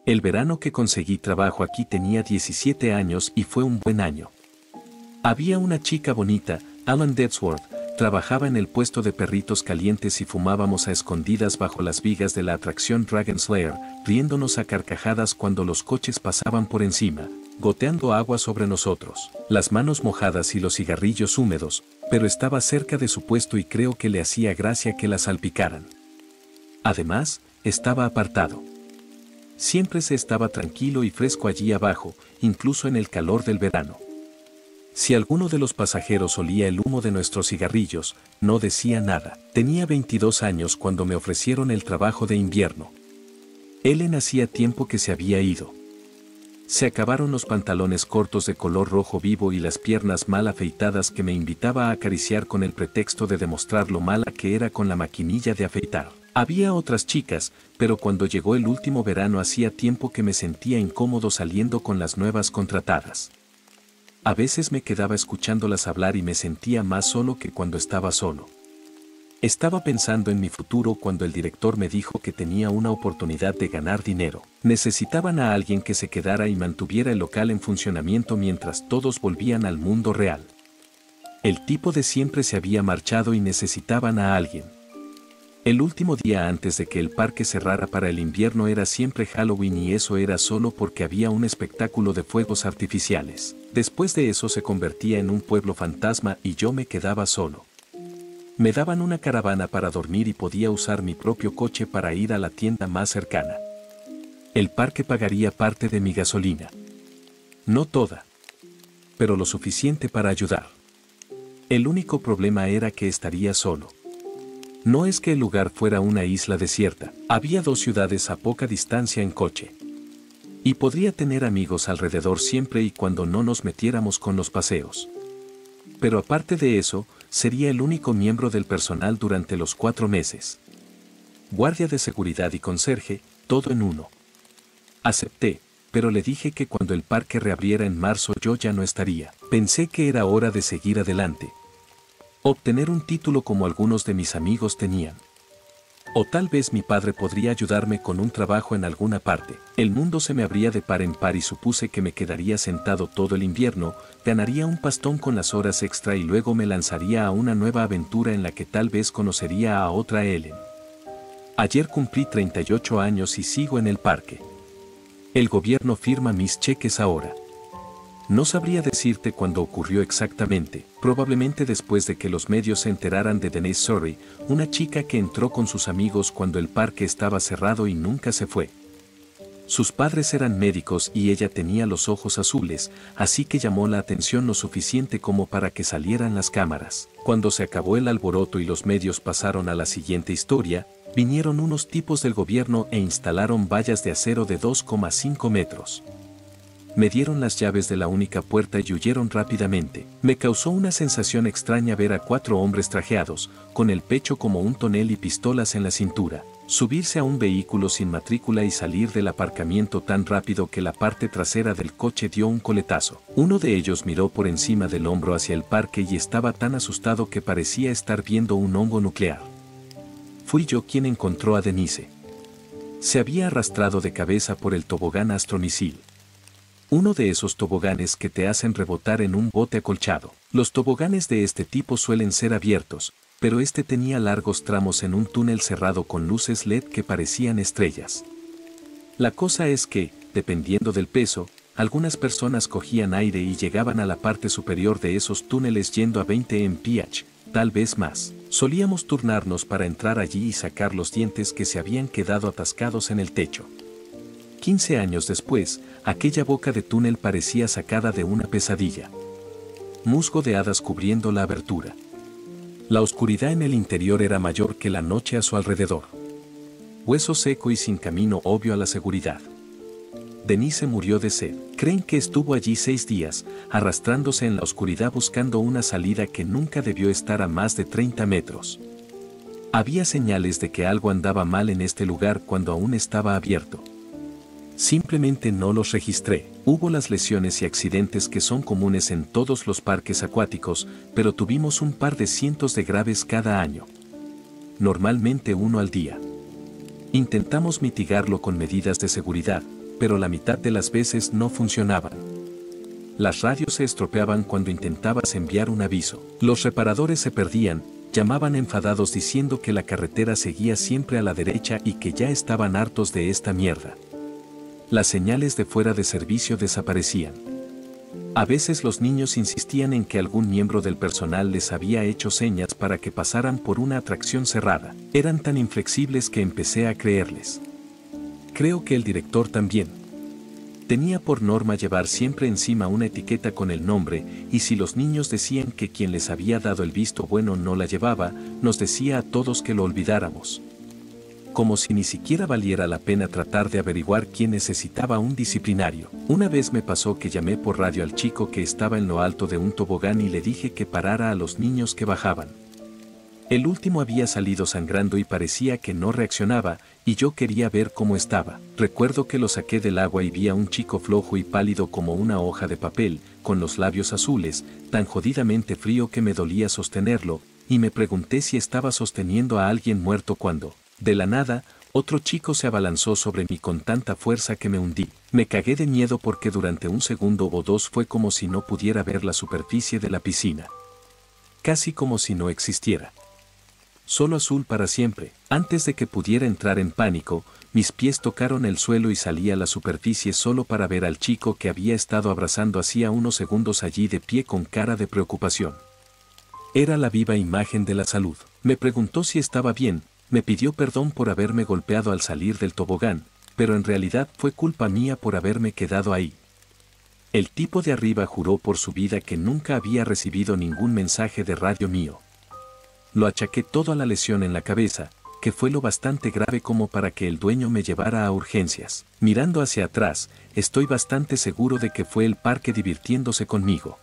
El verano que conseguí trabajo aquí tenía 17 años y fue un buen año. Había una chica bonita, Alan Deadsworth, trabajaba en el puesto de perritos calientes y fumábamos a escondidas bajo las vigas de la atracción Dragon's Lair, riéndonos a carcajadas cuando los coches pasaban por encima, goteando agua sobre nosotros, las manos mojadas y los cigarrillos húmedos, pero estaba cerca de su puesto y creo que le hacía gracia que la salpicaran. Además, estaba apartado. Siempre se estaba tranquilo y fresco allí abajo, incluso en el calor del verano. Si alguno de los pasajeros olía el humo de nuestros cigarrillos, no decía nada. Tenía 22 años cuando me ofrecieron el trabajo de invierno. Ellen hacía tiempo que se había ido. Se acabaron los pantalones cortos de color rojo vivo y las piernas mal afeitadas que me invitaba a acariciar con el pretexto de demostrar lo mala que era con la maquinilla de afeitar. Había otras chicas, pero cuando llegó el último verano hacía tiempo que me sentía incómodo saliendo con las nuevas contratadas. A veces me quedaba escuchándolas hablar y me sentía más solo que cuando estaba solo. Estaba pensando en mi futuro cuando el director me dijo que tenía una oportunidad de ganar dinero. Necesitaban a alguien que se quedara y mantuviera el local en funcionamiento mientras todos volvían al mundo real. El tipo de siempre se había marchado y necesitaban a alguien. El último día antes de que el parque cerrara para el invierno era siempre Halloween y eso era solo porque había un espectáculo de fuegos artificiales. Después de eso se convertía en un pueblo fantasma y yo me quedaba solo. Me daban una caravana para dormir y podía usar mi propio coche para ir a la tienda más cercana. El parque pagaría parte de mi gasolina. No toda, pero lo suficiente para ayudar. El único problema era que estaría solo. No es que el lugar fuera una isla desierta, había 2 ciudades a poca distancia en coche. Y podría tener amigos alrededor siempre y cuando no nos metiéramos con los paseos. Pero aparte de eso, sería el único miembro del personal durante los 4 meses. Guardia de seguridad y conserje, todo en uno. Acepté, pero le dije que cuando el parque reabriera en marzo yo ya no estaría. Pensé que era hora de seguir adelante. Obtener un título como algunos de mis amigos tenían. O tal vez mi padre podría ayudarme con un trabajo en alguna parte. El mundo se me abría de par en par y supuse que me quedaría sentado todo el invierno, ganaría un pastón con las horas extra y luego me lanzaría a una nueva aventura en la que tal vez conocería a otra Ellen. Ayer cumplí 38 años y sigo en el parque. El gobierno firma mis cheques ahora. No sabría decirte cuándo ocurrió exactamente, probablemente después de que los medios se enteraran de Denise Surrey, una chica que entró con sus amigos cuando el parque estaba cerrado y nunca se fue. Sus padres eran médicos y ella tenía los ojos azules, así que llamó la atención lo suficiente como para que salieran las cámaras. Cuando se acabó el alboroto y los medios pasaron a la siguiente historia, vinieron unos tipos del gobierno e instalaron vallas de acero de 2,5 metros. Me dieron las llaves de la única puerta y huyeron rápidamente. Me causó una sensación extraña ver a 4 hombres trajeados, con el pecho como un tonel y pistolas en la cintura, subirse a un vehículo sin matrícula y salir del aparcamiento tan rápido que la parte trasera del coche dio un coletazo. Uno de ellos miró por encima del hombro hacia el parque y estaba tan asustado que parecía estar viendo un hongo nuclear. Fui yo quien encontró a Denise. Se había arrastrado de cabeza por el tobogán astromisil. Uno de esos toboganes que te hacen rebotar en un bote acolchado. Los toboganes de este tipo suelen ser abiertos, pero este tenía largos tramos en un túnel cerrado con luces LED que parecían estrellas. La cosa es que, dependiendo del peso, algunas personas cogían aire y llegaban a la parte superior de esos túneles yendo a 20 mph, tal vez más. Solíamos turnarnos para entrar allí y sacar los dientes que se habían quedado atascados en el techo. 15 años después, aquella boca de túnel parecía sacada de una pesadilla. Musgo de hadas cubriendo la abertura. La oscuridad en el interior era mayor que la noche a su alrededor. Hueso seco y sin camino obvio a la seguridad. Denise murió de sed. Creen que estuvo allí 6 días, arrastrándose en la oscuridad buscando una salida que nunca debió estar a más de 30 metros. Había señales de que algo andaba mal en este lugar cuando aún estaba abierto. Simplemente no los registré. Hubo las lesiones y accidentes que son comunes en todos los parques acuáticos, pero tuvimos un par de cientos de graves cada año. Normalmente uno al día. Intentamos mitigarlo con medidas de seguridad, pero la mitad de las veces no funcionaban. Las radios se estropeaban cuando intentabas enviar un aviso. Los reparadores se perdían, llamaban enfadados diciendo que la carretera seguía siempre a la derecha y que ya estaban hartos de esta mierda. Las señales de fuera de servicio desaparecían. A veces los niños insistían en que algún miembro del personal les había hecho señas para que pasaran por una atracción cerrada. Eran tan inflexibles que empecé a creerles. Creo que el director también. Tenía por norma llevar siempre encima una etiqueta con el nombre, y si los niños decían que quien les había dado el visto bueno no la llevaba, nos decía a todos que lo olvidáramos. Como si ni siquiera valiera la pena tratar de averiguar quién necesitaba un disciplinario. Una vez me pasó que llamé por radio al chico que estaba en lo alto de un tobogán y le dije que parara a los niños que bajaban. El último había salido sangrando y parecía que no reaccionaba, y yo quería ver cómo estaba. Recuerdo que lo saqué del agua y vi a un chico flojo y pálido como una hoja de papel, con los labios azules, tan jodidamente frío que me dolía sostenerlo, y me pregunté si estaba sosteniendo a alguien muerto cuando, de la nada, otro chico se abalanzó sobre mí con tanta fuerza que me hundí. Me cagué de miedo porque durante un segundo o dos fue como si no pudiera ver la superficie de la piscina. Casi como si no existiera. Solo azul para siempre. Antes de que pudiera entrar en pánico, mis pies tocaron el suelo y salí a la superficie solo para ver al chico que había estado abrazando hacía unos segundos allí de pie con cara de preocupación. Era la viva imagen de la salud. Me preguntó si estaba bien, me pidió perdón por haberme golpeado al salir del tobogán, pero en realidad fue culpa mía por haberme quedado ahí. El tipo de arriba juró por su vida que nunca había recibido ningún mensaje de radio mío. Lo achaqué todo a la lesión en la cabeza, que fue lo bastante grave como para que el dueño me llevara a urgencias. Mirando hacia atrás, estoy bastante seguro de que fue el parque divirtiéndose conmigo.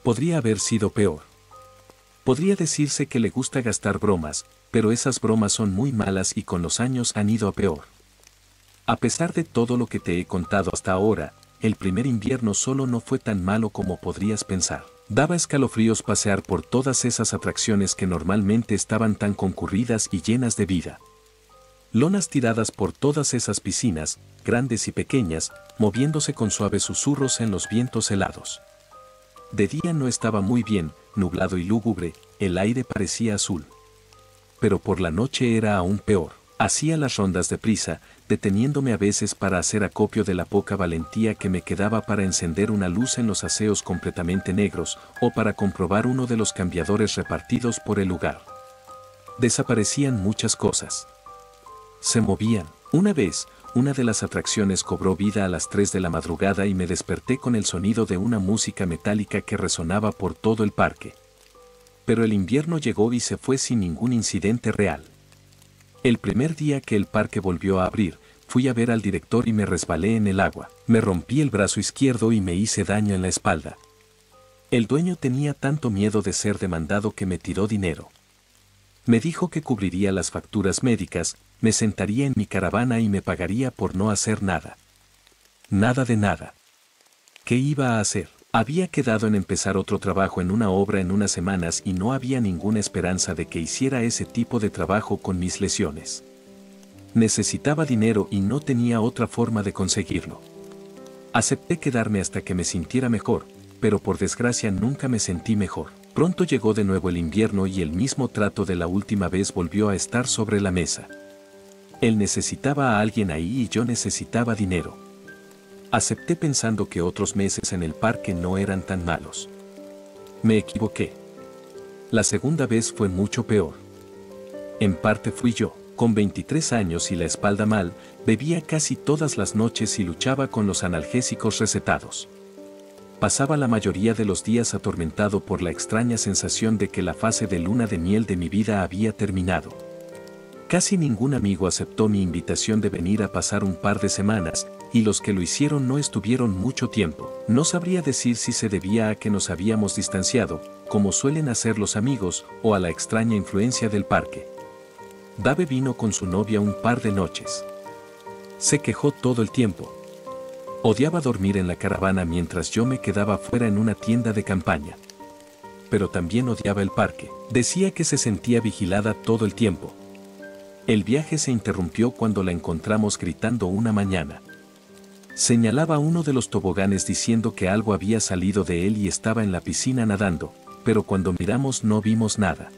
Podría haber sido peor. Podría decirse que le gusta gastar bromas, pero esas bromas son muy malas y con los años han ido a peor. A pesar de todo lo que te he contado hasta ahora, el primer invierno solo no fue tan malo como podrías pensar. Daba escalofríos pasear por todas esas atracciones que normalmente estaban tan concurridas y llenas de vida. Lonas tiradas por todas esas piscinas, grandes y pequeñas, moviéndose con suaves susurros en los vientos helados. De día no estaba muy bien, nublado y lúgubre, el aire parecía azul. Pero por la noche era aún peor. Hacía las rondas deprisa, deteniéndome a veces para hacer acopio de la poca valentía que me quedaba para encender una luz en los aseos completamente negros, o para comprobar uno de los cambiadores repartidos por el lugar. Desaparecían muchas cosas. Se movían. Una vez, una de las atracciones cobró vida a las 3 de la madrugada y me desperté con el sonido de una música metálica que resonaba por todo el parque. Pero el invierno llegó y se fue sin ningún incidente real. El primer día que el parque volvió a abrir, fui a ver al director y me resbalé en el agua. Me rompí el brazo izquierdo y me hice daño en la espalda. El dueño tenía tanto miedo de ser demandado que me tiró dinero. Me dijo que cubriría las facturas médicas, me sentaría en mi caravana y me pagaría por no hacer nada. Nada de nada. ¿Qué iba a hacer? Había quedado en empezar otro trabajo en una obra en unas semanas y no había ninguna esperanza de que hiciera ese tipo de trabajo con mis lesiones. Necesitaba dinero y no tenía otra forma de conseguirlo. Acepté quedarme hasta que me sintiera mejor, pero por desgracia nunca me sentí mejor. Pronto llegó de nuevo el invierno y el mismo trato de la última vez volvió a estar sobre la mesa. Él necesitaba a alguien ahí y yo necesitaba dinero. Acepté pensando que otros meses en el parque no eran tan malos. Me equivoqué. La segunda vez fue mucho peor. En parte fui yo. Con 23 años y la espalda mal, bebía casi todas las noches y luchaba con los analgésicos recetados. Pasaba la mayoría de los días atormentado por la extraña sensación de que la fase de luna de miel de mi vida había terminado. Casi ningún amigo aceptó mi invitación de venir a pasar un par de semanas, y los que lo hicieron no estuvieron mucho tiempo. No sabría decir si se debía a que nos habíamos distanciado, como suelen hacer los amigos, o a la extraña influencia del parque. Dave vino con su novia un par de noches. Se quejó todo el tiempo. Odiaba dormir en la caravana mientras yo me quedaba fuera en una tienda de campaña. Pero también odiaba el parque. Decía que se sentía vigilada todo el tiempo. El viaje se interrumpió cuando la encontramos gritando una mañana. Señalaba uno de los toboganes diciendo que algo había salido de él y estaba en la piscina nadando, pero cuando miramos no vimos nada.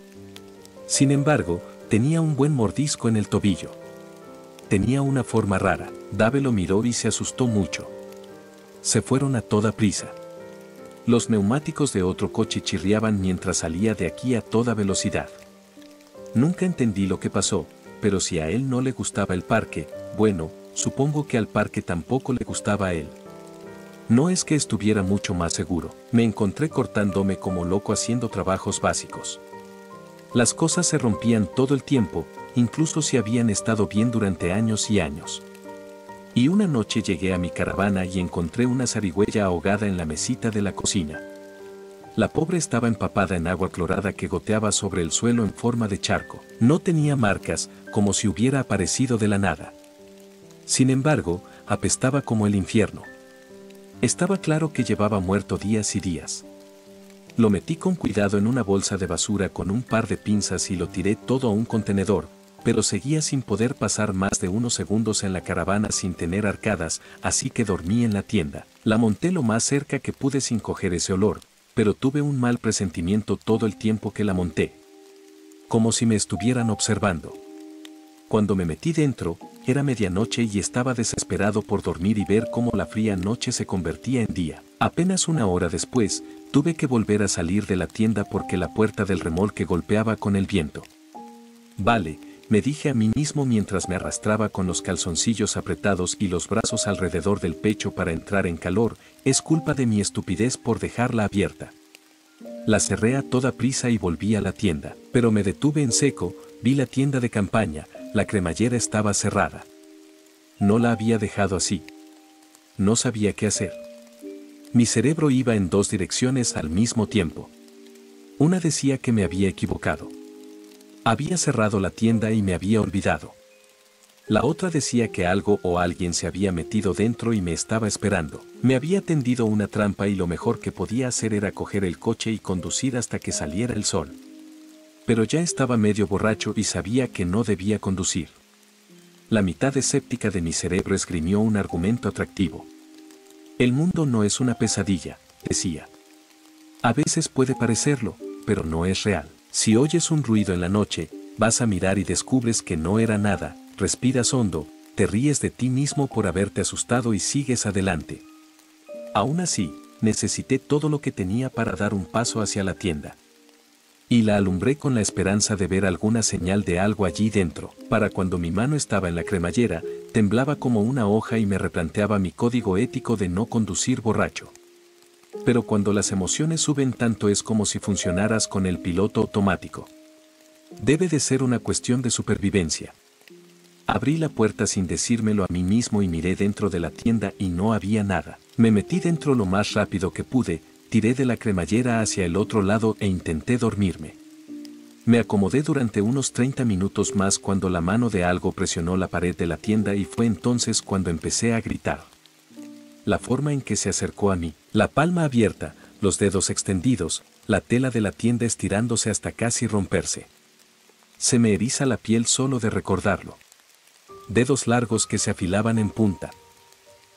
Sin embargo, tenía un buen mordisco en el tobillo. Tenía una forma rara. Dave lo miró y se asustó mucho. Se fueron a toda prisa. Los neumáticos de otro coche chirriaban mientras salía de aquí a toda velocidad. Nunca entendí lo que pasó, pero si a él no le gustaba el parque, bueno, supongo que al parque tampoco le gustaba a él. No es que estuviera mucho más seguro. Me encontré cortándome como loco haciendo trabajos básicos. Las cosas se rompían todo el tiempo, incluso si habían estado bien durante años y años. Y una noche llegué a mi caravana y encontré una zarigüeya ahogada en la mesita de la cocina. La pobre estaba empapada en agua clorada que goteaba sobre el suelo en forma de charco. No tenía marcas, como si hubiera aparecido de la nada. Sin embargo, apestaba como el infierno. Estaba claro que llevaba muerto días y días. Lo metí con cuidado en una bolsa de basura con un par de pinzas y lo tiré todo a un contenedor, pero seguía sin poder pasar más de unos segundos en la caravana sin tener arcadas, así que dormí en la tienda. La monté lo más cerca que pude sin coger ese olor, pero tuve un mal presentimiento todo el tiempo que la monté. Como si me estuvieran observando. Cuando me metí dentro, era medianoche y estaba desesperado por dormir y ver cómo la fría noche se convertía en día. Apenas una hora después, tuve que volver a salir de la tienda porque la puerta del remolque golpeaba con el viento. Vale, me dije a mí mismo mientras me arrastraba con los calzoncillos apretados y los brazos alrededor del pecho para entrar en calor, es culpa de mi estupidez por dejarla abierta. La cerré a toda prisa y volví a la tienda, pero me detuve en seco, vi la tienda de campaña, la cremallera estaba cerrada. No la había dejado así. No sabía qué hacer. Mi cerebro iba en dos direcciones al mismo tiempo. Una decía que me había equivocado. Había cerrado la tienda y me había olvidado. La otra decía que algo o alguien se había metido dentro y me estaba esperando. Me había tendido una trampa y lo mejor que podía hacer era coger el coche y conducir hasta que saliera el sol. Pero ya estaba medio borracho y sabía que no debía conducir. La mitad escéptica de mi cerebro esgrimió un argumento atractivo. El mundo no es una pesadilla, decía. A veces puede parecerlo, pero no es real. Si oyes un ruido en la noche, vas a mirar y descubres que no era nada, respiras hondo, te ríes de ti mismo por haberte asustado y sigues adelante. Aún así, necesité todo lo que tenía para dar un paso hacia la tienda. Y la alumbré con la esperanza de ver alguna señal de algo allí dentro. Para cuando mi mano estaba en la cremallera, temblaba como una hoja y me replanteaba mi código ético de no conducir borracho. Pero cuando las emociones suben tanto es como si funcionaras con el piloto automático. Debe de ser una cuestión de supervivencia. Abrí la puerta sin decírmelo a mí mismo y miré dentro de la tienda y no había nada. Me metí dentro lo más rápido que pude, tiré de la cremallera hacia el otro lado e intenté dormirme. Me acomodé durante unos 30 minutos más cuando la mano de algo presionó la pared de la tienda y fue entonces cuando empecé a gritar. La forma en que se acercó a mí, la palma abierta, los dedos extendidos, la tela de la tienda estirándose hasta casi romperse. Se me eriza la piel solo de recordarlo. Dedos largos que se afilaban en punta.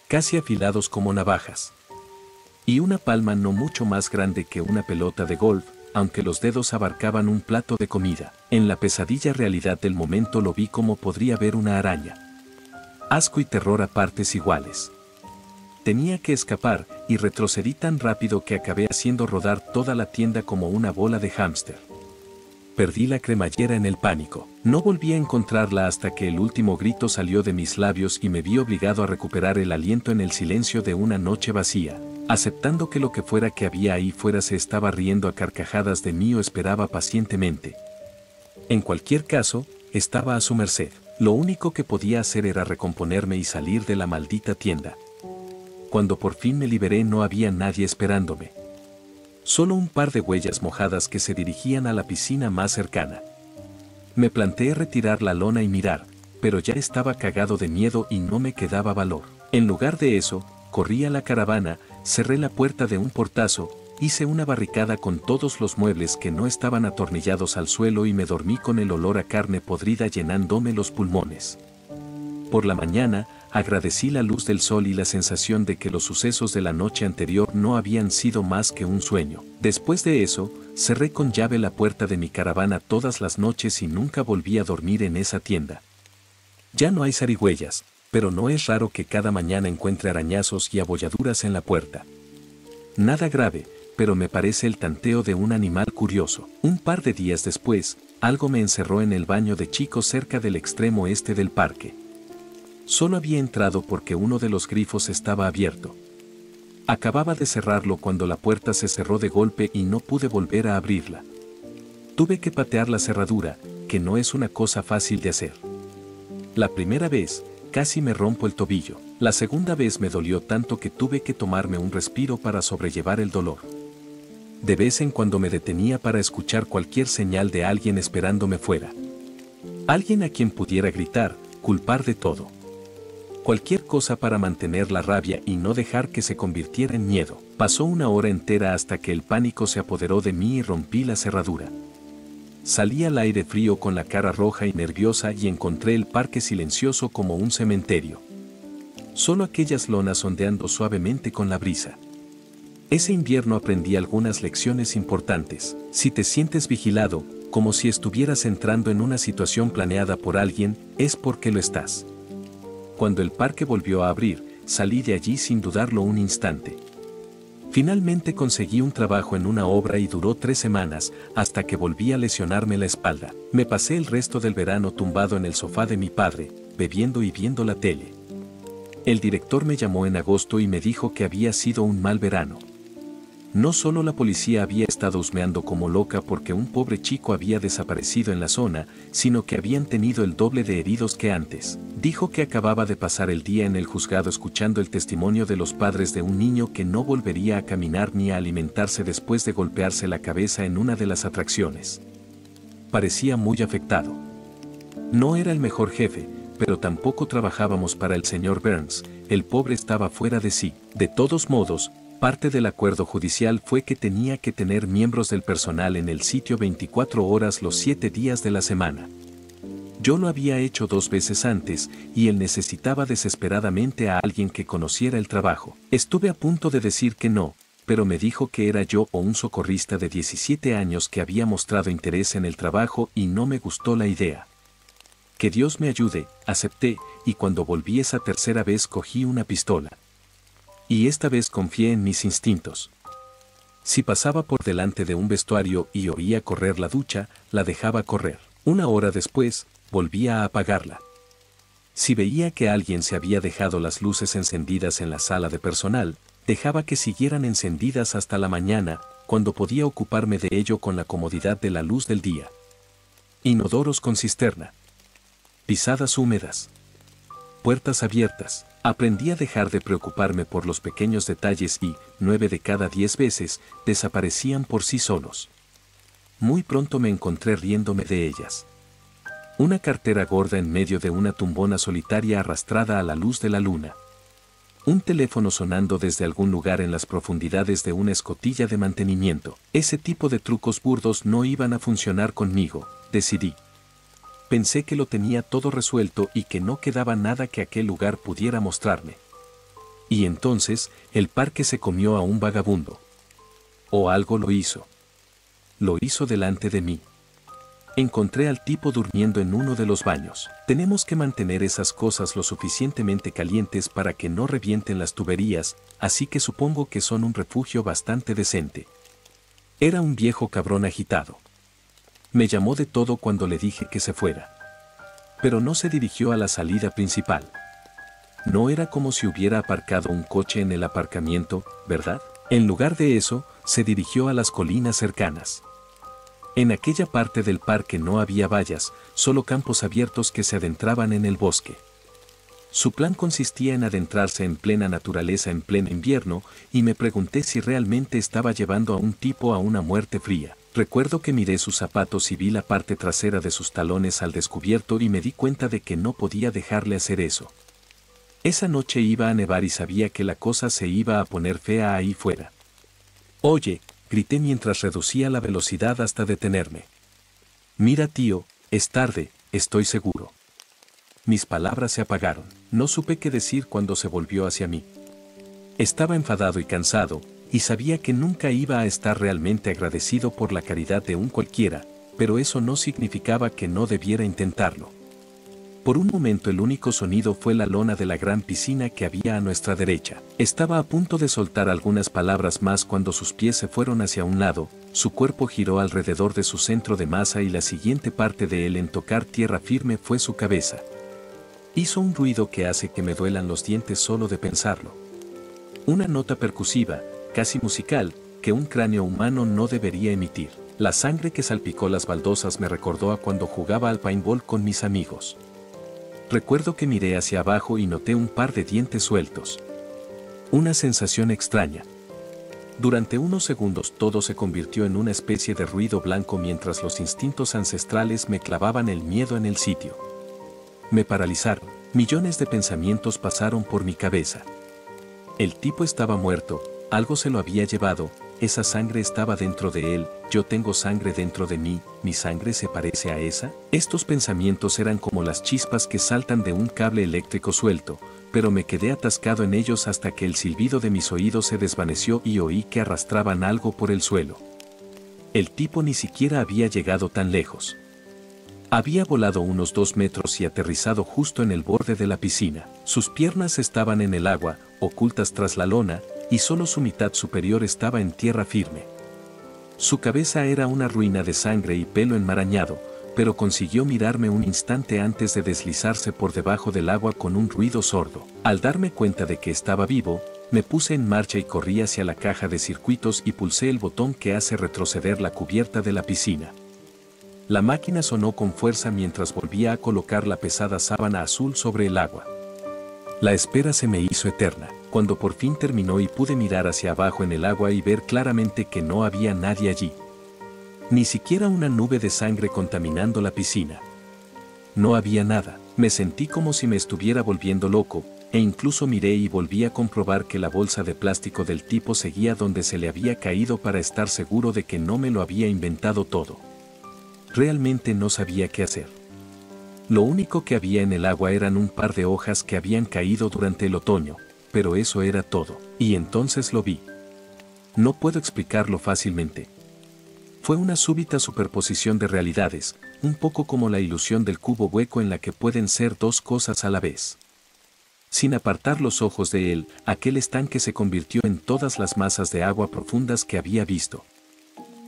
Casi afilados como navajas. Y una palma no mucho más grande que una pelota de golf, aunque los dedos abarcaban un plato de comida. En la pesadilla realidad del momento lo vi como podría ver una araña. Asco y terror a partes iguales. Tenía que escapar, y retrocedí tan rápido que acabé haciendo rodar toda la tienda como una bola de hámster. Perdí la cremallera en el pánico. No volví a encontrarla hasta que el último grito salió de mis labios y me vi obligado a recuperar el aliento en el silencio de una noche vacía, aceptando que lo que fuera que había ahí fuera se estaba riendo a carcajadas de mí o esperaba pacientemente. En cualquier caso, estaba a su merced. Lo único que podía hacer era recomponerme y salir de la maldita tienda. Cuando por fin me liberé no había nadie esperándome. Solo un par de huellas mojadas que se dirigían a la piscina más cercana. Me planteé retirar la lona y mirar, pero ya estaba cagado de miedo y no me quedaba valor. En lugar de eso, corrí a la caravana, cerré la puerta de un portazo, hice una barricada con todos los muebles que no estaban atornillados al suelo y me dormí con el olor a carne podrida llenándome los pulmones. Por la mañana, agradecí la luz del sol y la sensación de que los sucesos de la noche anterior no habían sido más que un sueño. Después de eso, cerré con llave la puerta de mi caravana todas las noches y nunca volví a dormir en esa tienda. Ya no hay zarigüeyas, pero no es raro que cada mañana encuentre arañazos y abolladuras en la puerta. Nada grave, pero me parece el tanteo de un animal curioso. Un par de días después, algo me encerró en el baño de chicos cerca del extremo este del parque. Solo había entrado porque uno de los grifos estaba abierto. Acababa de cerrarlo cuando la puerta se cerró de golpe y no pude volver a abrirla. Tuve que patear la cerradura, que no es una cosa fácil de hacer. La primera vez, casi me rompo el tobillo. La segunda vez me dolió tanto que tuve que tomarme un respiro para sobrellevar el dolor. De vez en cuando me detenía para escuchar cualquier señal de alguien esperándome fuera. Alguien a quien pudiera gritar, culpar de todo. Cualquier cosa para mantener la rabia y no dejar que se convirtiera en miedo. Pasó una hora entera hasta que el pánico se apoderó de mí y rompí la cerradura. Salí al aire frío con la cara roja y nerviosa y encontré el parque silencioso como un cementerio. Solo aquellas lonas ondeando suavemente con la brisa. Ese invierno aprendí algunas lecciones importantes. Si te sientes vigilado, como si estuvieras entrando en una situación planeada por alguien, es porque lo estás. Cuando el parque volvió a abrir, salí de allí sin dudarlo un instante. Finalmente conseguí un trabajo en una obra y duró 3 semanas, hasta que volví a lesionarme la espalda. Me pasé el resto del verano tumbado en el sofá de mi padre, bebiendo y viendo la tele. El director me llamó en agosto y me dijo que había sido un mal verano. No solo la policía había estado husmeando como loca porque un pobre chico había desaparecido en la zona, sino que habían tenido el doble de heridos que antes. Dijo que acababa de pasar el día en el juzgado escuchando el testimonio de los padres de un niño que no volvería a caminar ni a alimentarse después de golpearse la cabeza en una de las atracciones. Parecía muy afectado. No era el mejor jefe, pero tampoco trabajábamos para el señor Burns. El pobre estaba fuera de sí. De todos modos, parte del acuerdo judicial fue que tenía que tener miembros del personal en el sitio 24 horas los 7 días de la semana. Yo lo había hecho 2 veces antes, y él necesitaba desesperadamente a alguien que conociera el trabajo. Estuve a punto de decir que no, pero me dijo que era yo o un socorrista de 17 años que había mostrado interés en el trabajo y no me gustó la idea. Que Dios me ayude, acepté, y cuando volví esa tercera vez cogí una pistola. Y esta vez confié en mis instintos. Si pasaba por delante de un vestuario y oía correr la ducha, la dejaba correr. 1 hora después, volvía a apagarla. Si veía que alguien se había dejado las luces encendidas en la sala de personal, dejaba que siguieran encendidas hasta la mañana, cuando podía ocuparme de ello con la comodidad de la luz del día. Inodoros con cisterna. Pisadas húmedas. Puertas abiertas. Aprendí a dejar de preocuparme por los pequeños detalles y, 9 de cada 10 veces, desaparecían por sí solos. Muy pronto me encontré riéndome de ellas. Una cartera gorda en medio de una tumbona solitaria arrastrada a la luz de la luna. Un teléfono sonando desde algún lugar en las profundidades de una escotilla de mantenimiento. Ese tipo de trucos burdos no iban a funcionar conmigo, decidí. Pensé que lo tenía todo resuelto y que no quedaba nada que aquel lugar pudiera mostrarme. Y entonces, el parque se comió a un vagabundo. O algo lo hizo. Lo hizo delante de mí. Encontré al tipo durmiendo en uno de los baños. Tenemos que mantener esas cosas lo suficientemente calientes para que no revienten las tuberías, así que supongo que son un refugio bastante decente. Era un viejo cabrón agitado. Me llamó de todo cuando le dije que se fuera. Pero no se dirigió a la salida principal. No era como si hubiera aparcado un coche en el aparcamiento, ¿verdad? En lugar de eso, se dirigió a las colinas cercanas. En aquella parte del parque no había vallas, solo campos abiertos que se adentraban en el bosque. Su plan consistía en adentrarse en plena naturaleza en pleno invierno, y me pregunté si realmente estaba llevando a un tipo a una muerte fría. Recuerdo que miré sus zapatos y vi la parte trasera de sus talones al descubierto y me di cuenta de que no podía dejarle hacer eso. Esa noche iba a nevar y sabía que la cosa se iba a poner fea ahí fuera. «Oye», grité mientras reducía la velocidad hasta detenerme. «Mira, tío, es tarde, estoy seguro». Mis palabras se apagaron. No supe qué decir cuando se volvió hacia mí. Estaba enfadado y cansado, y sabía que nunca iba a estar realmente agradecido por la caridad de un cualquiera, pero eso no significaba que no debiera intentarlo. Por un momento el único sonido fue la lona de la gran piscina que había a nuestra derecha. Estaba a punto de soltar algunas palabras más cuando sus pies se fueron hacia un lado, su cuerpo giró alrededor de su centro de masa y la siguiente parte de él en tocar tierra firme fue su cabeza. Hizo un ruido que hace que me duelan los dientes solo de pensarlo. Una nota percusiva, casi musical, que un cráneo humano no debería emitir. La sangre que salpicó las baldosas me recordó a cuando jugaba al paintball con mis amigos. Recuerdo que miré hacia abajo y noté un par de dientes sueltos. Una sensación extraña. Durante unos segundos todo se convirtió en una especie de ruido blanco mientras los instintos ancestrales me clavaban el miedo en el sitio. Me paralizaron. Millones de pensamientos pasaron por mi cabeza. El tipo estaba muerto, algo se lo había llevado, esa sangre estaba dentro de él, yo tengo sangre dentro de mí, ¿mi sangre se parece a esa? Estos pensamientos eran como las chispas que saltan de un cable eléctrico suelto, pero me quedé atascado en ellos hasta que el silbido de mis oídos se desvaneció y oí que arrastraban algo por el suelo. El tipo ni siquiera había llegado tan lejos. Había volado unos 2 metros y aterrizado justo en el borde de la piscina. Sus piernas estaban en el agua, ocultas tras la lona, y solo su mitad superior estaba en tierra firme. Su cabeza era una ruina de sangre y pelo enmarañado, pero consiguió mirarme un instante antes de deslizarse por debajo del agua con un ruido sordo. Al darme cuenta de que estaba vivo, me puse en marcha y corrí hacia la caja de circuitos y pulsé el botón que hace retroceder la cubierta de la piscina. La máquina sonó con fuerza mientras volvía a colocar la pesada sábana azul sobre el agua. La espera se me hizo eterna, cuando por fin terminó y pude mirar hacia abajo en el agua y ver claramente que no había nadie allí. Ni siquiera una nube de sangre contaminando la piscina. No había nada. Me sentí como si me estuviera volviendo loco, e incluso miré y volví a comprobar que la bolsa de plástico del tipo seguía donde se le había caído para estar seguro de que no me lo había inventado todo. Realmente no sabía qué hacer. Lo único que había en el agua eran un par de hojas que habían caído durante el otoño, pero eso era todo, y entonces lo vi. No puedo explicarlo fácilmente. Fue una súbita superposición de realidades, un poco como la ilusión del cubo hueco en la que pueden ser dos cosas a la vez. Sin apartar los ojos de él, aquel estanque se convirtió en todas las masas de agua profundas que había visto.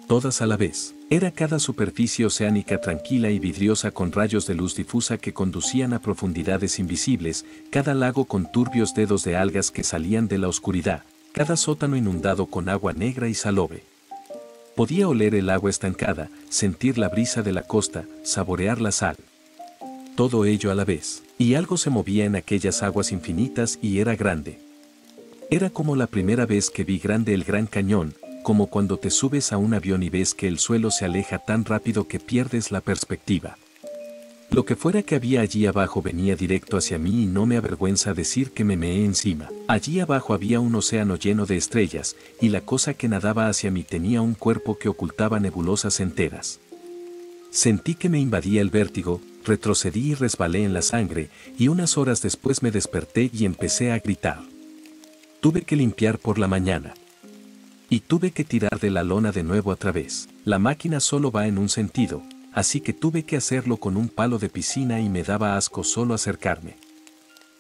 Todas a la vez. Era cada superficie oceánica tranquila y vidriosa con rayos de luz difusa que conducían a profundidades invisibles, cada lago con turbios dedos de algas que salían de la oscuridad, cada sótano inundado con agua negra y salobre. Podía oler el agua estancada, sentir la brisa de la costa, saborear la sal. Todo ello a la vez. Y algo se movía en aquellas aguas infinitas y era grande. Era como la primera vez que vi grande el Gran Cañón, como cuando te subes a un avión y ves que el suelo se aleja tan rápido que pierdes la perspectiva. Lo que fuera que había allí abajo venía directo hacia mí y no me avergüenza decir que me meé encima. Allí abajo había un océano lleno de estrellas, y la cosa que nadaba hacia mí tenía un cuerpo que ocultaba nebulosas enteras. Sentí que me invadía el vértigo, retrocedí y resbalé en la sangre, y unas horas después me desperté y empecé a gritar. Tuve que limpiar por la mañana. Y tuve que tirar de la lona de nuevo a través. La máquina solo va en un sentido, así que tuve que hacerlo con un palo de piscina y me daba asco solo acercarme.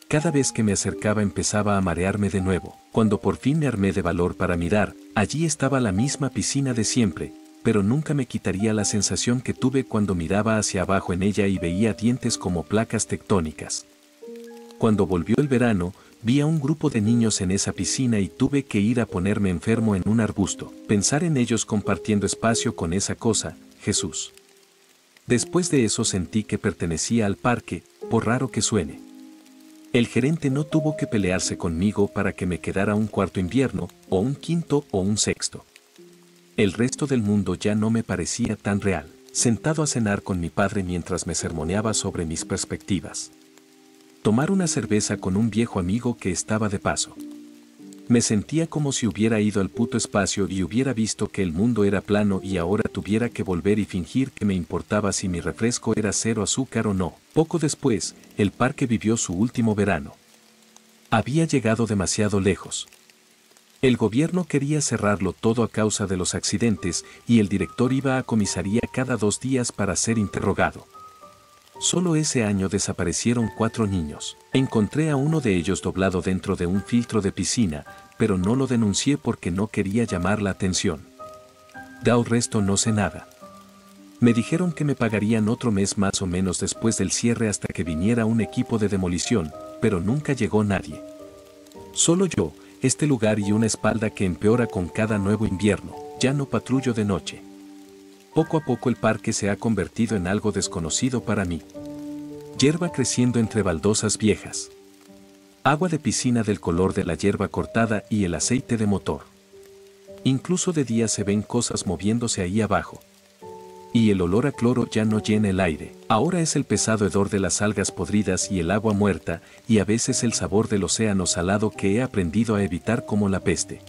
Cada vez que me acercaba empezaba a marearme de nuevo. Cuando por fin me armé de valor para mirar, allí estaba la misma piscina de siempre, pero nunca me quitaría la sensación que tuve cuando miraba hacia abajo en ella y veía dientes como placas tectónicas. Cuando volvió el verano, vi a un grupo de niños en esa piscina y tuve que ir a ponerme enfermo en un arbusto. Pensar en ellos compartiendo espacio con esa cosa, Jesús. Después de eso sentí que pertenecía al parque, por raro que suene. El gerente no tuvo que pelearse conmigo para que me quedara un cuarto invierno, o un quinto o un sexto. El resto del mundo ya no me parecía tan real. Sentado a cenar con mi padre mientras me sermoneaba sobre mis perspectivas. Tomar una cerveza con un viejo amigo que estaba de paso. Me sentía como si hubiera ido al puto espacio y hubiera visto que el mundo era plano y ahora tuviera que volver y fingir que me importaba si mi refresco era cero azúcar o no. Poco después, el parque vivió su último verano. Había llegado demasiado lejos. El gobierno quería cerrarlo todo a causa de los accidentes y el director iba a comisaría cada 2 días para ser interrogado. Solo ese año desaparecieron 4 niños. Encontré a uno de ellos doblado dentro de un filtro de piscina, pero no lo denuncié porque no quería llamar la atención. Del resto no sé nada. Me dijeron que me pagarían otro mes más o menos después del cierre hasta que viniera un equipo de demolición, pero nunca llegó nadie. Solo yo, este lugar y una espalda que empeora con cada nuevo invierno. Ya no patrullo de noche. Poco a poco el parque se ha convertido en algo desconocido para mí. Hierba creciendo entre baldosas viejas. Agua de piscina del color de la hierba cortada y el aceite de motor. Incluso de día se ven cosas moviéndose ahí abajo. Y el olor a cloro ya no llena el aire. Ahora es el pesado hedor de las algas podridas y el agua muerta, y a veces el sabor del océano salado que he aprendido a evitar como la peste.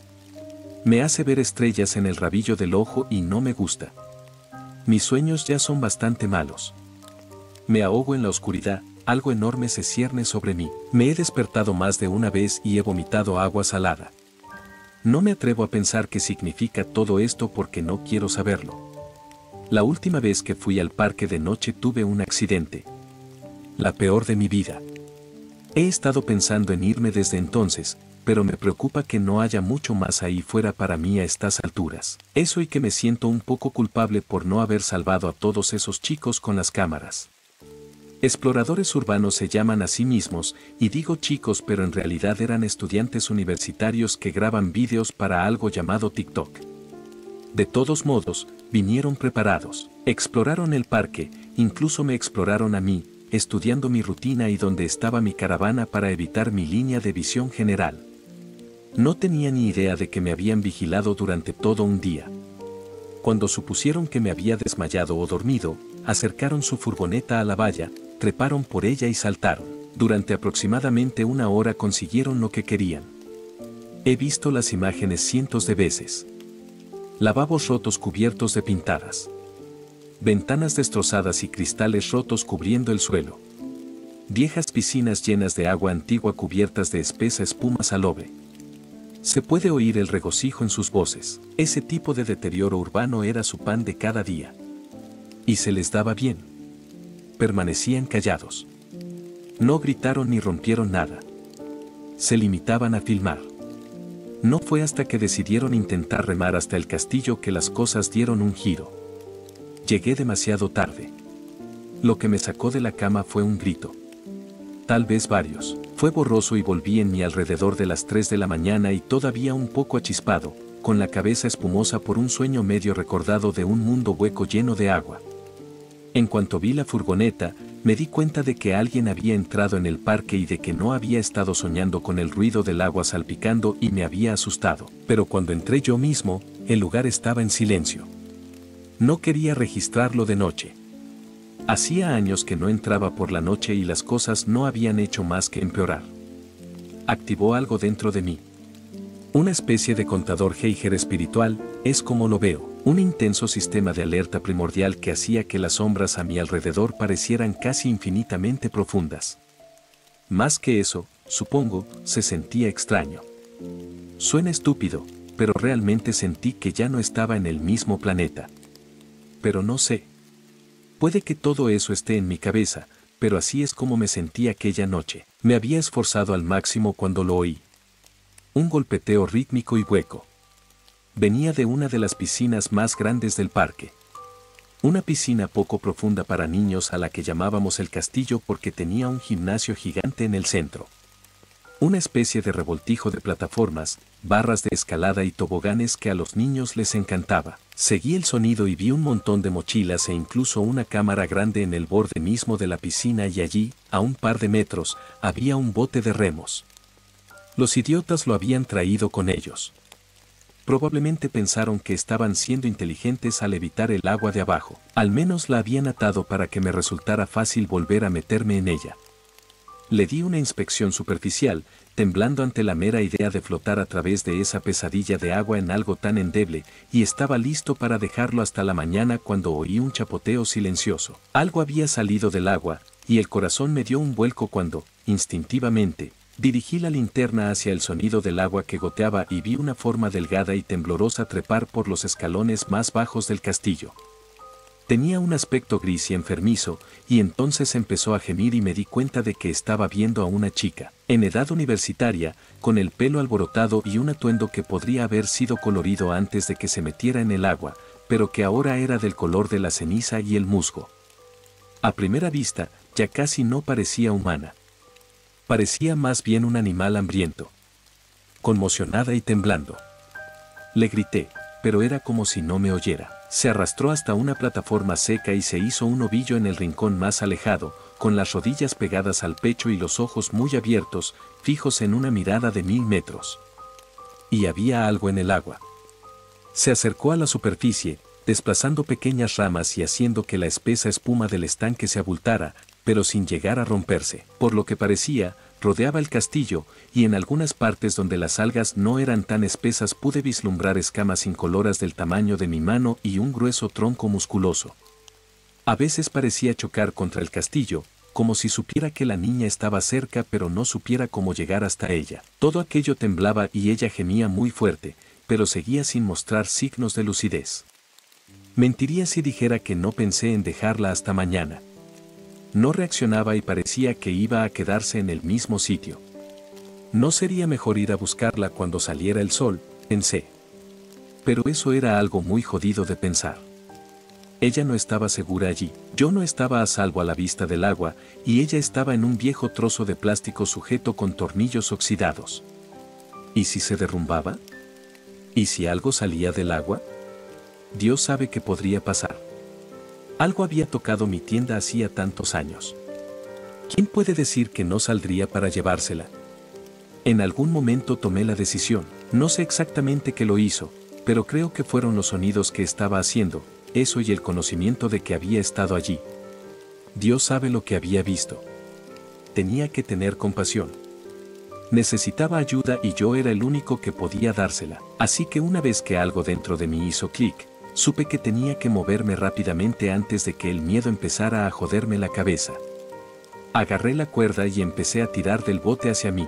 Me hace ver estrellas en el rabillo del ojo y no me gusta. Mis sueños ya son bastante malos. Me ahogo en la oscuridad, algo enorme se cierne sobre mí. Me he despertado más de una vez y he vomitado agua salada. No me atrevo a pensar qué significa todo esto porque no quiero saberlo. La última vez que fui al parque de noche tuve un accidente. La peor de mi vida. He estado pensando en irme desde entonces, pero me preocupa que no haya mucho más ahí fuera para mí a estas alturas. Eso y que me siento un poco culpable por no haber salvado a todos esos chicos con las cámaras. Exploradores urbanos se llaman a sí mismos, y digo chicos pero en realidad eran estudiantes universitarios que graban vídeos para algo llamado TikTok. De todos modos, vinieron preparados, exploraron el parque, incluso me exploraron a mí, estudiando mi rutina y dónde estaba mi caravana para evitar mi línea de visión general. No tenía ni idea de que me habían vigilado durante todo un día. Cuando supusieron que me había desmayado o dormido, acercaron su furgoneta a la valla, treparon por ella y saltaron. Durante aproximadamente 1 hora consiguieron lo que querían. He visto las imágenes cientos de veces. Lavabos rotos cubiertos de pintadas. Ventanas destrozadas y cristales rotos cubriendo el suelo. Viejas piscinas llenas de agua antigua cubiertas de espesa espuma salobre. Se puede oír el regocijo en sus voces. Ese tipo de deterioro urbano era su pan de cada día. Y se les daba bien. Permanecían callados. No gritaron ni rompieron nada. Se limitaban a filmar. No fue hasta que decidieron intentar remar hasta el castillo que las cosas dieron un giro. Llegué demasiado tarde. Lo que me sacó de la cama fue un grito. Tal vez varios. Fue borroso y volví en mi alrededor de las 3 de la mañana y todavía un poco achispado, con la cabeza espumosa por un sueño medio recordado de un mundo hueco lleno de agua. En cuanto vi la furgoneta, me di cuenta de que alguien había entrado en el parque y de que no había estado soñando con el ruido del agua salpicando y me había asustado. Pero cuando entré yo mismo, el lugar estaba en silencio. No quería registrarlo de noche. Hacía años que no entraba por la noche y las cosas no habían hecho más que empeorar. Activó algo dentro de mí. Una especie de contador Geiger espiritual, es como lo veo, un intenso sistema de alerta primordial que hacía que las sombras a mi alrededor parecieran casi infinitamente profundas. Más que eso, supongo, se sentía extraño. Suena estúpido, pero realmente sentí que ya no estaba en el mismo planeta. Pero no sé. Puede que todo eso esté en mi cabeza, pero así es como me sentí aquella noche. Me había esforzado al máximo cuando lo oí. Un golpeteo rítmico y hueco. Venía de una de las piscinas más grandes del parque. Una piscina poco profunda para niños a la que llamábamos el castillo porque tenía un gimnasio gigante en el centro. Una especie de revoltijo de plataformas, barras de escalada y toboganes que a los niños les encantaba. Seguí el sonido y vi un montón de mochilas e incluso una cámara grande en el borde mismo de la piscina y allí, a un par de metros, había un bote de remos. Los idiotas lo habían traído con ellos. Probablemente pensaron que estaban siendo inteligentes al evitar el agua de abajo. Al menos la habían atado para que me resultara fácil volver a meterme en ella. Le di una inspección superficial, temblando ante la mera idea de flotar a través de esa pesadilla de agua en algo tan endeble, y estaba listo para dejarlo hasta la mañana cuando oí un chapoteo silencioso. Algo había salido del agua, y el corazón me dio un vuelco cuando, instintivamente, dirigí la linterna hacia el sonido del agua que goteaba y vi una forma delgada y temblorosa trepar por los escalones más bajos del castillo. Tenía un aspecto gris y enfermizo, y entonces empezó a gemir y me di cuenta de que estaba viendo a una chica, en edad universitaria, con el pelo alborotado y un atuendo que podría haber sido colorido antes de que se metiera en el agua, pero que ahora era del color de la ceniza y el musgo. A primera vista, ya casi no parecía humana. Parecía más bien un animal hambriento. Conmocionada y temblando. Le grité, pero era como si no me oyera. Se arrastró hasta una plataforma seca y se hizo un ovillo en el rincón más alejado, con las rodillas pegadas al pecho y los ojos muy abiertos, fijos en una mirada de 1000 metros. Y había algo en el agua. Se acercó a la superficie, desplazando pequeñas ramas y haciendo que la espesa espuma del estanque se abultara, pero sin llegar a romperse. Por lo que parecía, rodeaba el castillo, y en algunas partes donde las algas no eran tan espesas pude vislumbrar escamas incoloras del tamaño de mi mano y un grueso tronco musculoso. A veces parecía chocar contra el castillo, como si supiera que la niña estaba cerca pero no supiera cómo llegar hasta ella. Todo aquello temblaba y ella gemía muy fuerte, pero seguía sin mostrar signos de lucidez. Mentiría si dijera que no pensé en dejarla hasta mañana. No reaccionaba y parecía que iba a quedarse en el mismo sitio. ¿No sería mejor ir a buscarla cuando saliera el sol?, pensé. Pero eso era algo muy jodido de pensar. Ella no estaba segura allí, yo no estaba a salvo a la vista del agua, y ella estaba en un viejo trozo de plástico sujeto con tornillos oxidados. ¿Y si se derrumbaba? ¿Y si algo salía del agua? Dios sabe qué podría pasar. Algo había tocado mi tienda hacía tantos años. ¿Quién puede decir que no saldría para llevársela? En algún momento tomé la decisión, no sé exactamente qué lo hizo, pero creo que fueron los sonidos que estaba haciendo, eso y el conocimiento de que había estado allí. Dios sabe lo que había visto. Tenía que tener compasión. Necesitaba ayuda y yo era el único que podía dársela. Así que una vez que algo dentro de mí hizo clic, supe que tenía que moverme rápidamente antes de que el miedo empezara a joderme la cabeza. Agarré la cuerda y empecé a tirar del bote hacia mí.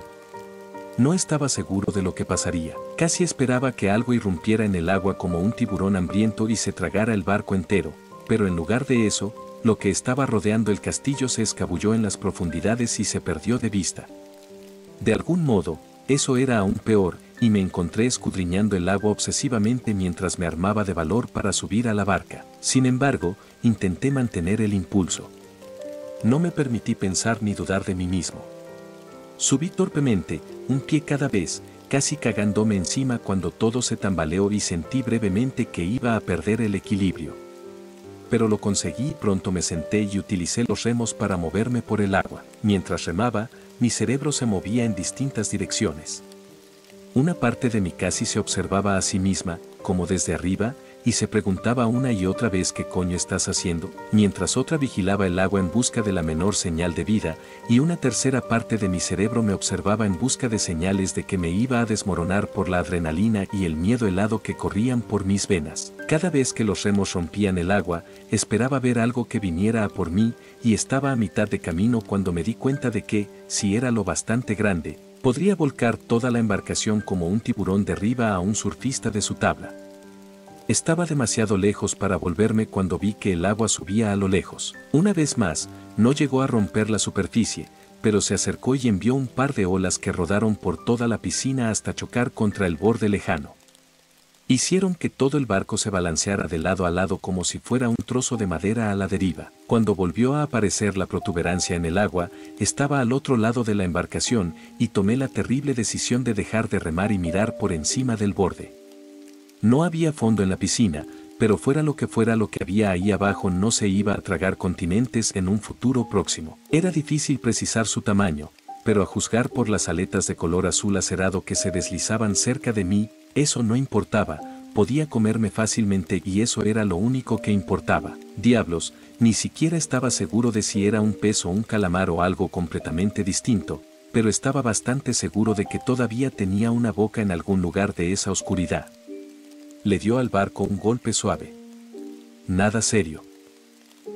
No estaba seguro de lo que pasaría. Casi esperaba que algo irrumpiera en el agua como un tiburón hambriento y se tragara el barco entero, pero en lugar de eso, lo que estaba rodeando el castillo se escabulló en las profundidades y se perdió de vista. De algún modo, eso era aún peor, y me encontré escudriñando el agua obsesivamente mientras me armaba de valor para subir a la barca. Sin embargo, intenté mantener el impulso. No me permití pensar ni dudar de mí mismo. Subí torpemente, un pie cada vez, casi cagándome encima cuando todo se tambaleó y sentí brevemente que iba a perder el equilibrio. Pero lo conseguí y pronto me senté y utilicé los remos para moverme por el agua. Mientras remaba, mi cerebro se movía en distintas direcciones. Una parte de mí casi se observaba a sí misma, como desde arriba, y se preguntaba una y otra vez qué coño estás haciendo, mientras otra vigilaba el agua en busca de la menor señal de vida, y una tercera parte de mi cerebro me observaba en busca de señales de que me iba a desmoronar por la adrenalina y el miedo helado que corrían por mis venas. Cada vez que los remos rompían el agua, esperaba ver algo que viniera a por mí, y estaba a mitad de camino cuando me di cuenta de que, si era lo bastante grande, podría volcar toda la embarcación como un tiburón derriba a un surfista de su tabla. Estaba demasiado lejos para volverme cuando vi que el agua subía a lo lejos. Una vez más, no llegó a romper la superficie, pero se acercó y envió un par de olas que rodaron por toda la piscina hasta chocar contra el borde lejano. Hicieron que todo el barco se balanceara de lado a lado como si fuera un trozo de madera a la deriva. Cuando volvió a aparecer la protuberancia en el agua, estaba al otro lado de la embarcación y tomé la terrible decisión de dejar de remar y mirar por encima del borde. No había fondo en la piscina, pero fuera lo que había ahí abajo no se iba a tragar continentes en un futuro próximo. Era difícil precisar su tamaño, pero a juzgar por las aletas de color azul acerado que se deslizaban cerca de mí, eso no importaba, podía comerme fácilmente y eso era lo único que importaba. Diablos, ni siquiera estaba seguro de si era un pez o un calamar o algo completamente distinto, pero estaba bastante seguro de que todavía tenía una boca en algún lugar de esa oscuridad. Le dio al barco un golpe suave. Nada serio.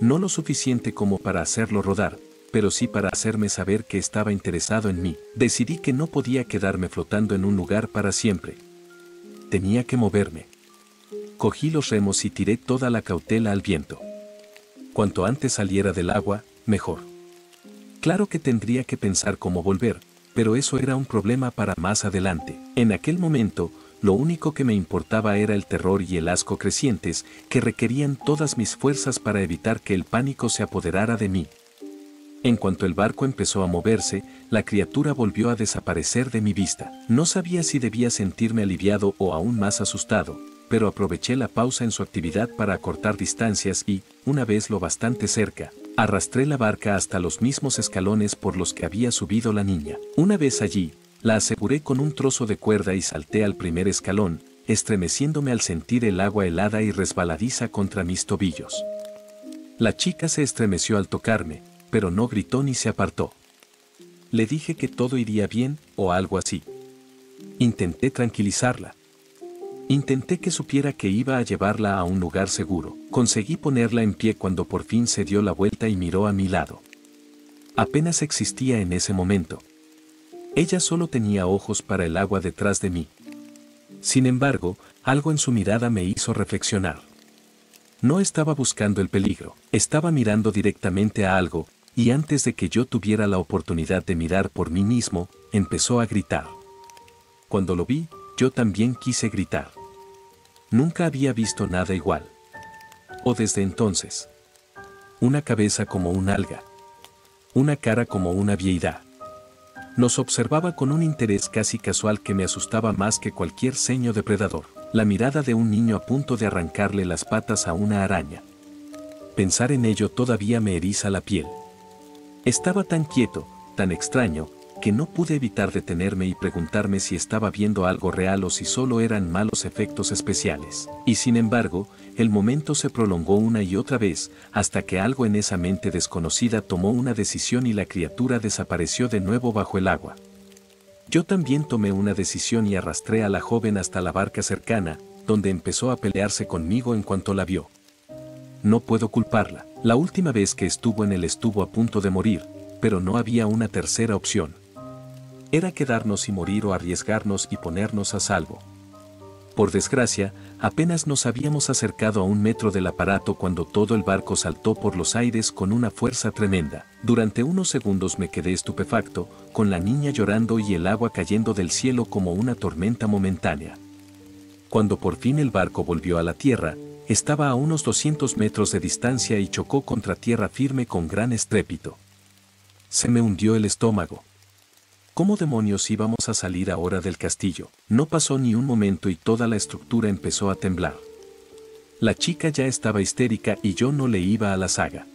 No lo suficiente como para hacerlo rodar, pero sí para hacerme saber que estaba interesado en mí. Decidí que no podía quedarme flotando en un lugar para siempre. Tenía que moverme. Cogí los remos y tiré toda la cautela al viento. Cuanto antes saliera del agua, mejor. Claro que tendría que pensar cómo volver, pero eso era un problema para más adelante. En aquel momento, lo único que me importaba era el terror y el asco crecientes que requerían todas mis fuerzas para evitar que el pánico se apoderara de mí. En cuanto el barco empezó a moverse, la criatura volvió a desaparecer de mi vista. No sabía si debía sentirme aliviado o aún más asustado, pero aproveché la pausa en su actividad para acortar distancias y, una vez lo bastante cerca, arrastré la barca hasta los mismos escalones por los que había subido la niña. Una vez allí, la aseguré con un trozo de cuerda y salté al primer escalón, estremeciéndome al sentir el agua helada y resbaladiza contra mis tobillos. La chica se estremeció al tocarme, pero no gritó ni se apartó. Le dije que todo iría bien, o algo así. Intenté tranquilizarla. Intenté que supiera que iba a llevarla a un lugar seguro. Conseguí ponerla en pie cuando por fin se dio la vuelta y miró a mi lado. Apenas existía en ese momento. Ella solo tenía ojos para el agua detrás de mí. Sin embargo, algo en su mirada me hizo reflexionar. No estaba buscando el peligro, estaba mirando directamente a algo, y antes de que yo tuviera la oportunidad de mirar por mí mismo, empezó a gritar. Cuando lo vi, yo también quise gritar. Nunca había visto nada igual. O desde entonces. Una cabeza como un alga. Una cara como una vieidad. Nos observaba con un interés casi casual que me asustaba más que cualquier ceño depredador. La mirada de un niño a punto de arrancarle las patas a una araña. Pensar en ello todavía me eriza la piel. Estaba tan quieto, tan extraño, que no pude evitar detenerme y preguntarme si estaba viendo algo real o si solo eran malos efectos especiales. Y sin embargo, el momento se prolongó una y otra vez, hasta que algo en esa mente desconocida tomó una decisión y la criatura desapareció de nuevo bajo el agua. Yo también tomé una decisión y arrastré a la joven hasta la barca cercana, donde empezó a pelearse conmigo en cuanto la vio. No puedo culparla. La última vez que estuvo en él estuvo a punto de morir, pero no había una tercera opción. Era quedarnos y morir o arriesgarnos y ponernos a salvo. Por desgracia, apenas nos habíamos acercado a 1 metro del aparato cuando todo el barco saltó por los aires con una fuerza tremenda. Durante unos segundos me quedé estupefacto, con la niña llorando y el agua cayendo del cielo como una tormenta momentánea. Cuando por fin el barco volvió a la tierra, estaba a unos 200 metros de distancia y chocó contra tierra firme con gran estrépito. Se me hundió el estómago. ¿Cómo demonios íbamos a salir ahora del castillo? No pasó ni un momento y toda la estructura empezó a temblar. La chica ya estaba histérica y yo no le iba a la zaga.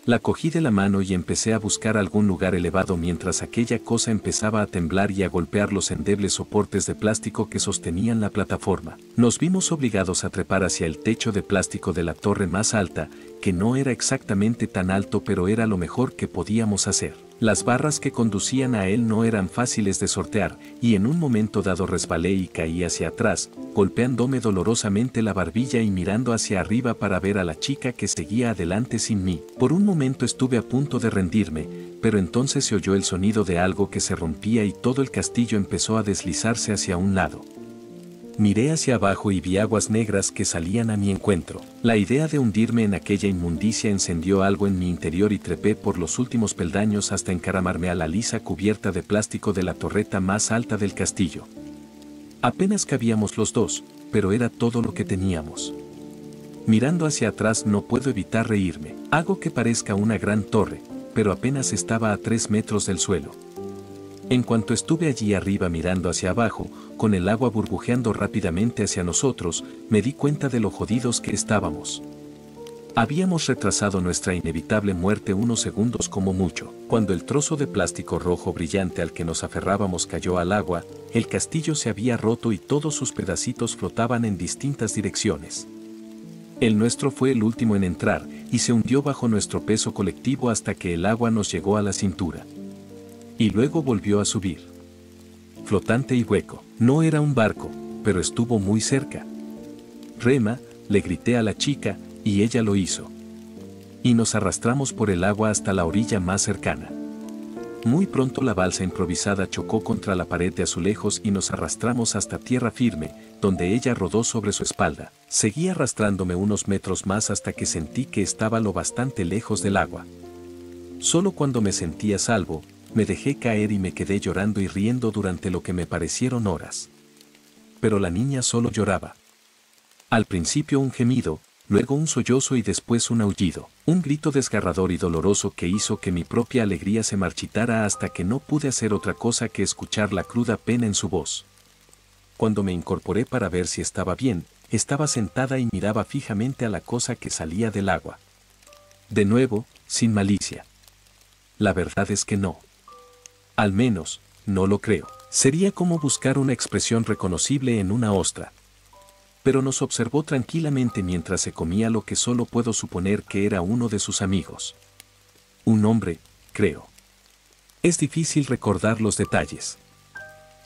La cogí de la mano y empecé a buscar algún lugar elevado mientras aquella cosa empezaba a temblar y a golpear los endebles soportes de plástico que sostenían la plataforma. Nos vimos obligados a trepar hacia el techo de plástico de la torre más alta, que no era exactamente tan alto pero era lo mejor que podíamos hacer. Las barras que conducían a él no eran fáciles de sortear, y en un momento dado resbalé y caí hacia atrás, golpeándome dolorosamente la barbilla y mirando hacia arriba para ver a la chica que seguía adelante sin mí. Por un momento estuve a punto de rendirme, pero entonces se oyó el sonido de algo que se rompía y todo el castillo empezó a deslizarse hacia un lado. Miré hacia abajo y vi aguas negras que salían a mi encuentro. La idea de hundirme en aquella inmundicia encendió algo en mi interior y trepé por los últimos peldaños hasta encaramarme a la lisa cubierta de plástico de la torreta más alta del castillo. Apenas cabíamos los dos, pero era todo lo que teníamos. Mirando hacia atrás no puedo evitar reírme. Hago que parezca una gran torre, pero apenas estaba a 3 metros del suelo. En cuanto estuve allí arriba mirando hacia abajo, con el agua burbujeando rápidamente hacia nosotros, me di cuenta de lo jodidos que estábamos. Habíamos retrasado nuestra inevitable muerte unos segundos como mucho. Cuando el trozo de plástico rojo brillante al que nos aferrábamos cayó al agua, el castillo se había roto y todos sus pedacitos flotaban en distintas direcciones. El nuestro fue el último en entrar, y se hundió bajo nuestro peso colectivo hasta que el agua nos llegó a la cintura. Y luego volvió a subir. Flotante y hueco. No era un barco, pero estuvo muy cerca. Rema, le grité a la chica, y ella lo hizo. Y nos arrastramos por el agua hasta la orilla más cercana. Muy pronto la balsa improvisada chocó contra la pared de azulejos y nos arrastramos hasta tierra firme, donde ella rodó sobre su espalda. Seguí arrastrándome unos metros más hasta que sentí que estaba lo bastante lejos del agua. Solo cuando me sentí a salvo, me dejé caer y me quedé llorando y riendo durante lo que me parecieron horas. Pero la niña solo lloraba. Al principio un gemido, luego un sollozo y después un aullido, un grito desgarrador y doloroso que hizo que mi propia alegría se marchitara hasta que no pude hacer otra cosa que escuchar la cruda pena en su voz. Cuando me incorporé para ver si estaba bien, estaba sentada y miraba fijamente a la cosa que salía del agua. De nuevo, sin malicia. La verdad es que no. Al menos, no lo creo. Sería como buscar una expresión reconocible en una ostra. Pero nos observó tranquilamente mientras se comía lo que solo puedo suponer que era uno de sus amigos. Un hombre, creo. Es difícil recordar los detalles.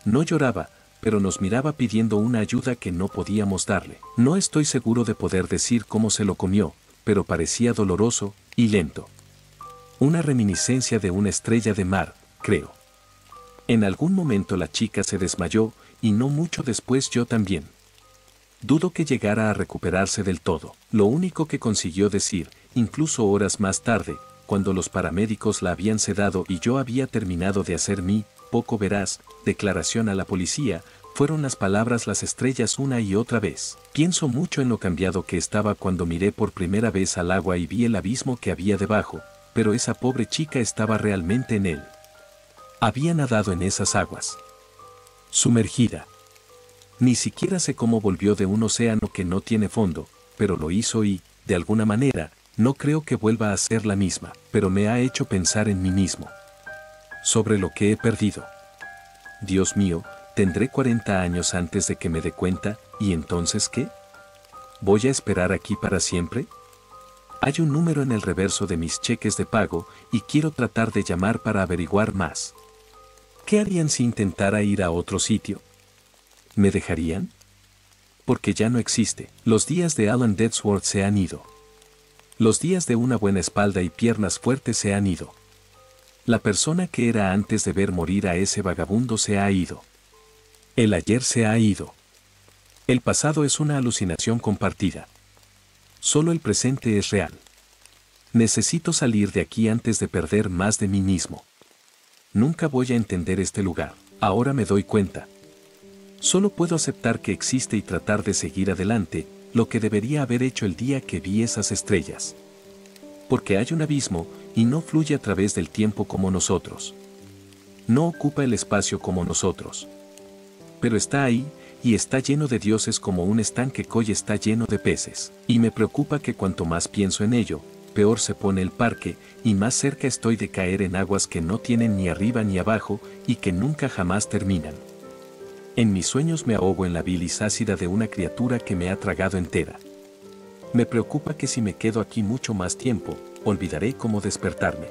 No lloraba, pero nos miraba pidiendo una ayuda que no podíamos darle. No estoy seguro de poder decir cómo se lo comió, pero parecía doloroso y lento. Una reminiscencia de una estrella de mar, creo. En algún momento la chica se desmayó, y no mucho después yo también. Dudo que llegara a recuperarse del todo. Lo único que consiguió decir, incluso horas más tarde, cuando los paramédicos la habían sedado y yo había terminado de hacer mi, poco veraz, declaración a la policía, fueron las palabras las estrellas una y otra vez. Pienso mucho en lo cambiado que estaba cuando miré por primera vez al agua y vi el abismo que había debajo, pero esa pobre chica estaba realmente en él. Había nadado en esas aguas. Sumergida. Ni siquiera sé cómo volvió de un océano que no tiene fondo, pero lo hizo y, de alguna manera, no creo que vuelva a ser la misma, pero me ha hecho pensar en mí mismo. Sobre lo que he perdido. Dios mío, tendré 40 años antes de que me dé cuenta, ¿y entonces qué? ¿Voy a esperar aquí para siempre? Hay un número en el reverso de mis cheques de pago y quiero tratar de llamar para averiguar más. ¿Qué harían si intentara ir a otro sitio? ¿Me dejarían? Porque ya no existe. Los días de Alan Deadsworth se han ido. Los días de una buena espalda y piernas fuertes se han ido. La persona que era antes de ver morir a ese vagabundo se ha ido. El ayer se ha ido. El pasado es una alucinación compartida. Solo el presente es real. Necesito salir de aquí antes de perder más de mí mismo. Nunca voy a entender este lugar. Ahora me doy cuenta. Solo puedo aceptar que existe y tratar de seguir adelante, lo que debería haber hecho el día que vi esas estrellas. Porque hay un abismo, y no fluye a través del tiempo como nosotros. No ocupa el espacio como nosotros. Pero está ahí, y está lleno de dioses como un estanque que está lleno de peces. Y me preocupa que cuanto más pienso en ello, peor se pone el parque, y más cerca estoy de caer en aguas que no tienen ni arriba ni abajo, y que nunca jamás terminan. En mis sueños me ahogo en la bilis ácida de una criatura que me ha tragado entera. Me preocupa que si me quedo aquí mucho más tiempo, olvidaré cómo despertarme.